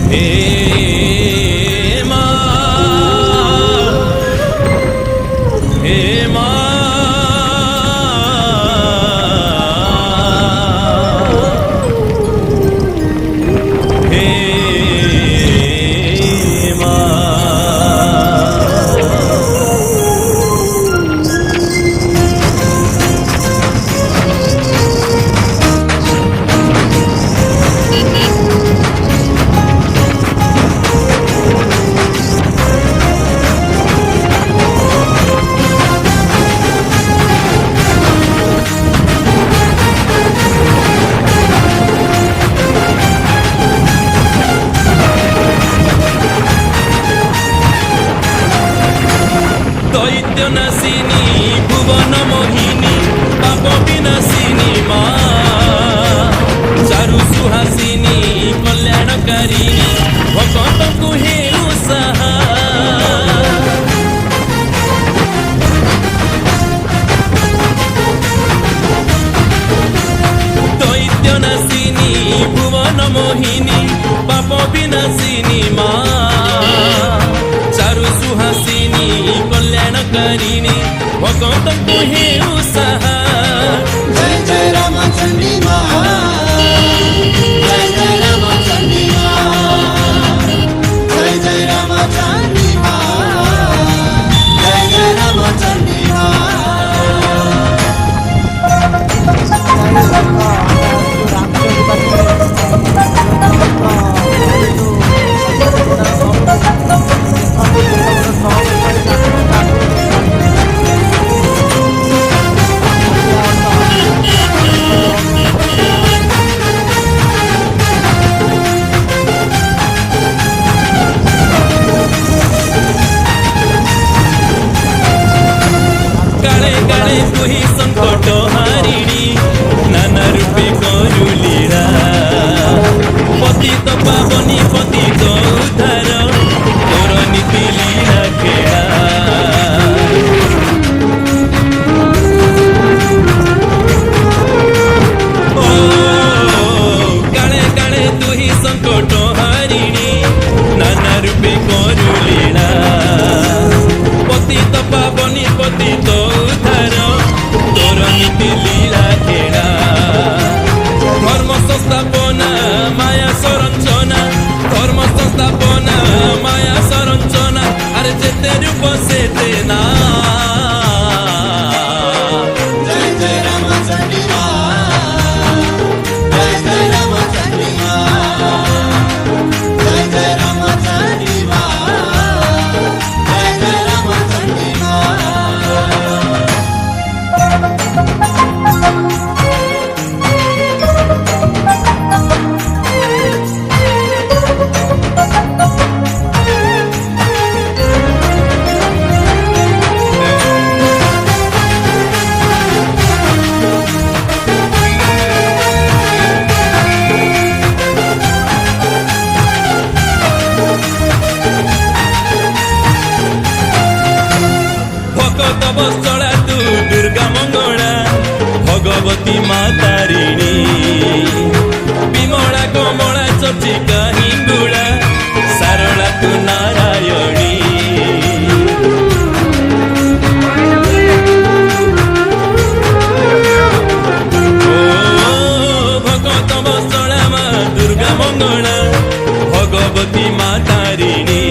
हे माँ, हे माँ, हे माँ। दैत्य नासिनी भुवन मोहिनी पाप विनाशिनी माँ, चारु सुहासिनी कल्याणकारिणी भगत को हेउ सहा। दैत्य नासिनी भुवन मोहिनी पाप विनाशिनी माँ, चारु सुहासिनी कल्याणकारिणी भगत को हेउ सहा। जय जय रामचंडी माँ, जय जय रामचंडी माँ, जय जय रामचंडी माँ, जय जय रामचंडी माँ। काले काले तुही संकट हारिणी नाना रूपे करू लीला, पतित पावनी पतित उद्धार तोर नीति लीला खेला। ओ काले काले तुही संकट हारिणी नाना रूपे करू लीला, पतित पावनी पतित उद्धार तोर नीति लीला खेला। धर्म संस्थापना माया संरचना, धर्म संस्थापना माया संरचना, अरे जेते रूप सेते ना। जय जय रामचंडी माँ, जय जय रामचंडी माँ, जय जय रामचंडी माँ, जय जय रामचंडी माँ। भगत बत्सला तू दुर्गा मंगला भगवती माँ तारिणी, विमला कमला चर्चिका हिंगुला सारला तू नारायणी। ओ भगत बत्सला माँ दुर्गा मंगला भगवती माँ तारिणी,